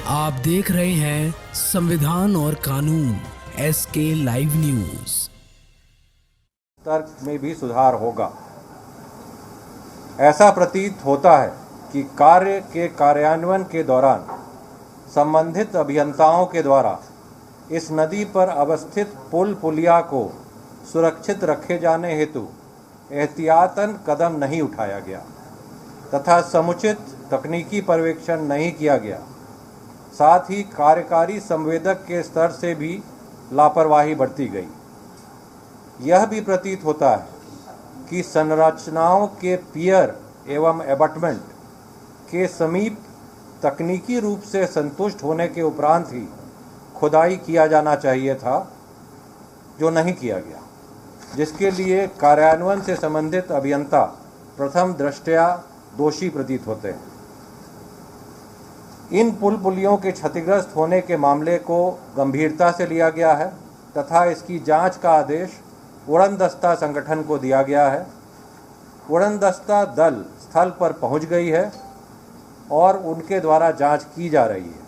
आप देख रहे हैं संविधान और कानून SK लाइव न्यूज। तर्क में भी सुधार होगा। ऐसा प्रतीत होता है कि कार्य के कार्यान्वयन के दौरान संबंधित अभियंताओं के द्वारा इस नदी पर अवस्थित पुल पुलिया को सुरक्षित रखे जाने हेतु एहतियातन कदम नहीं उठाया गया तथा समुचित तकनीकी पर्यवेक्षण नहीं किया गया। साथ ही कार्यकारी संवेदक के स्तर से भी लापरवाही बरती गई। यह भी प्रतीत होता है कि संरचनाओं के पियर एवं एबटमेंट के समीप तकनीकी रूप से संतुष्ट होने के उपरांत ही खुदाई किया जाना चाहिए था, जो नहीं किया गया, जिसके लिए कार्यान्वयन से संबंधित अभियंता प्रथम दृष्टया दोषी प्रतीत होते हैं। इन पुल पुलियों के क्षतिग्रस्त होने के मामले को गंभीरता से लिया गया है तथा इसकी जांच का आदेश उड़नदस्ता संगठन को दिया गया है। उड़नदस्ता दल स्थल पर पहुंच गई है और उनके द्वारा जांच की जा रही है।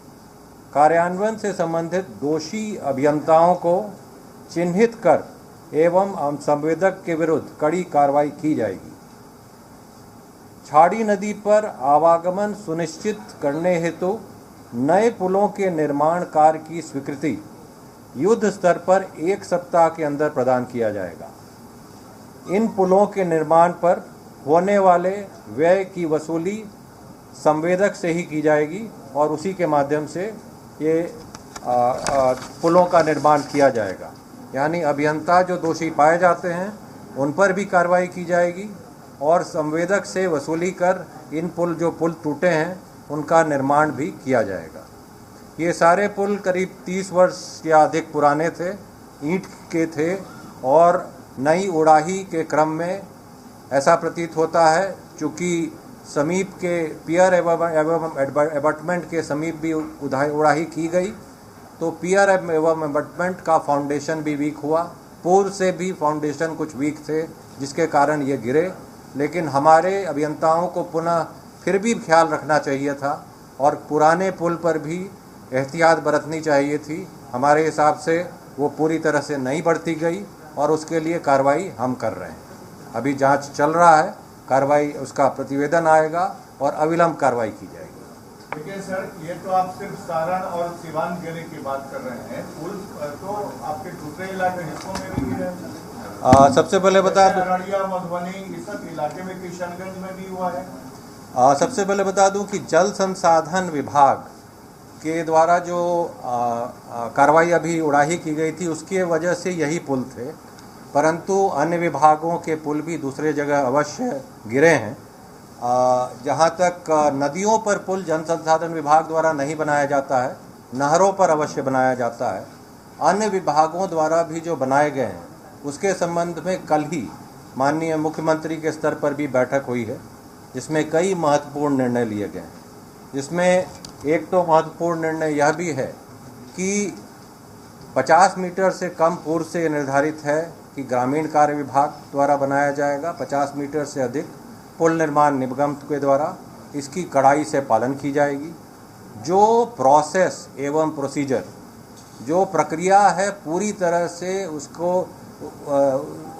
कार्यान्वयन से संबंधित दोषी अभियंताओं को चिन्हित कर एवं संवेदक के विरुद्ध कड़ी कार्रवाई की जाएगी। छाड़ी नदी पर आवागमन सुनिश्चित करने हेतु नए पुलों के निर्माण कार्य की स्वीकृति युद्ध स्तर पर 1 सप्ताह के अंदर प्रदान किया जाएगा। इन पुलों के निर्माण पर होने वाले व्यय की वसूली संवेदक से ही की जाएगी और उसी के माध्यम से ये पुलों का निर्माण किया जाएगा। यानी अभियंता जो दोषी पाए जाते हैं उन पर भी कार्रवाई की जाएगी और संवेदक से वसूली कर इन पुल टूटे हैं उनका निर्माण भी किया जाएगा। ये सारे पुल करीब 30 वर्ष या अधिक पुराने थे, ईंट के थे और नई उड़ाही के क्रम में ऐसा प्रतीत होता है चूँकि समीप के पियर एवं एबटमेंट के समीप भी उड़ाही की गई तो पियर एवं एबटमेंट का फाउंडेशन भी वीक हुआ। पूर्व से भी फाउंडेशन कुछ वीक थे जिसके कारण ये गिरे, लेकिन हमारे अभियंताओं को पुनः फिर भी ख्याल रखना चाहिए था और पुराने पुल पर भी एहतियात बरतनी चाहिए थी। हमारे हिसाब से वो पूरी तरह से नहीं बरती गई और उसके लिए कार्रवाई हम कर रहे हैं। अभी जांच चल रहा है, कार्रवाई उसका प्रतिवेदन आएगा और अविलंब कार्रवाई की जाएगी। देखिए सर, ये तो आप सिर्फ सारण और सिवान गिरे की बात कर रहे हैं, पुल तो आपके दूसरे इलाके हिस्सों में भी गिरे हैं। सबसे पहले बता दूं, मधुबनी इस सब इलाके में किशनगंज में भी हुआ है। सबसे पहले बता दूं कि जल संसाधन विभाग के द्वारा जो कार्रवाई अभी उड़ाही की गई थी उसकी वजह से यही पुल थे, परंतु अन्य विभागों के पुल भी दूसरे जगह अवश्य गिरे हैं। जहाँ तक नदियों पर पुल जल संसाधन विभाग द्वारा नहीं बनाया जाता है, नहरों पर अवश्य बनाया जाता है। अन्य विभागों द्वारा भी जो बनाए गए हैं उसके संबंध में कल ही माननीय मुख्यमंत्री के स्तर पर भी बैठक हुई है जिसमें कई महत्वपूर्ण निर्णय लिए गए हैं। जिसमें एक तो महत्वपूर्ण निर्णय यह भी है कि 50 मीटर से कम पूर्व से निर्धारित है कि ग्रामीण कार्य विभाग द्वारा बनाया जाएगा। 50 मीटर से अधिक पुल निर्माण निगम के द्वारा इसकी कड़ाई से पालन की जाएगी। जो प्रोसेस एवं प्रोसीजर, जो प्रक्रिया है, पूरी तरह से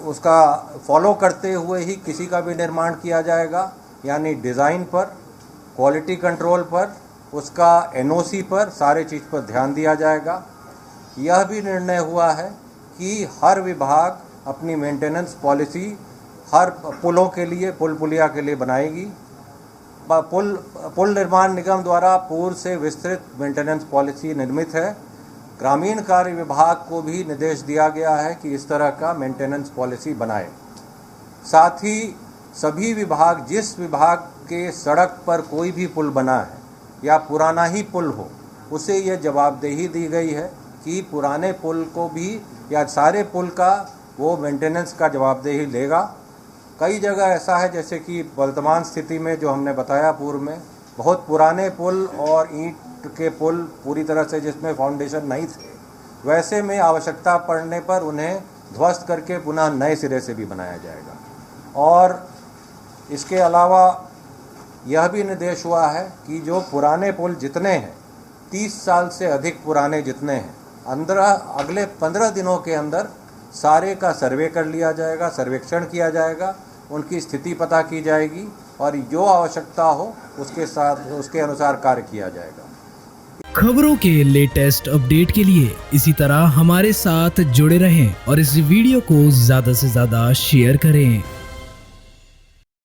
उसका फॉलो करते हुए ही किसी का भी निर्माण किया जाएगा। यानी डिज़ाइन पर, क्वालिटी कंट्रोल पर, उसका NOC पर, सारे चीज़ पर ध्यान दिया जाएगा। यह भी निर्णय हुआ है कि हर विभाग अपनी मेंटेनेंस पॉलिसी हर पुलों के लिए, पुल पुलिया के लिए बनाएगी। पुल निर्माण निगम द्वारा पूर्व से विस्तृत मेंटेनेंस पॉलिसी निर्मित है। ग्रामीण कार्य विभाग को भी निर्देश दिया गया है कि इस तरह का मेंटेनेंस पॉलिसी बनाए। साथ ही सभी विभाग, जिस विभाग के सड़क पर कोई भी पुल बना है या पुराना ही पुल हो, उसे यह जवाबदेही दी गई है कि पुराने पुल को भी या सारे पुल का वो मेंटेनेंस का जवाबदेही लेगा। कई जगह ऐसा है जैसे कि वर्तमान स्थिति में जो हमने बताया पूर्व में, बहुत पुराने पुल और ईंट के पुल पूरी तरह से जिसमें फाउंडेशन नहीं थे, वैसे में आवश्यकता पड़ने पर उन्हें ध्वस्त करके पुनः नए सिरे से भी बनाया जाएगा। और इसके अलावा यह भी निर्देश हुआ है कि जो पुराने पुल जितने हैं 30 साल से अधिक पुराने जितने हैं अगले 15 दिनों के अंदर सारे का सर्वे कर लिया जाएगा, सर्वेक्षण किया जाएगा, उनकी स्थिति पता की जाएगी और जो आवश्यकता हो उसके अनुसार कार्य किया जाएगा। खबरों के लेटेस्ट अपडेट के लिए इसी तरह हमारे साथ जुड़े रहें और इस वीडियो को ज़्यादा से ज़्यादा शेयर करें।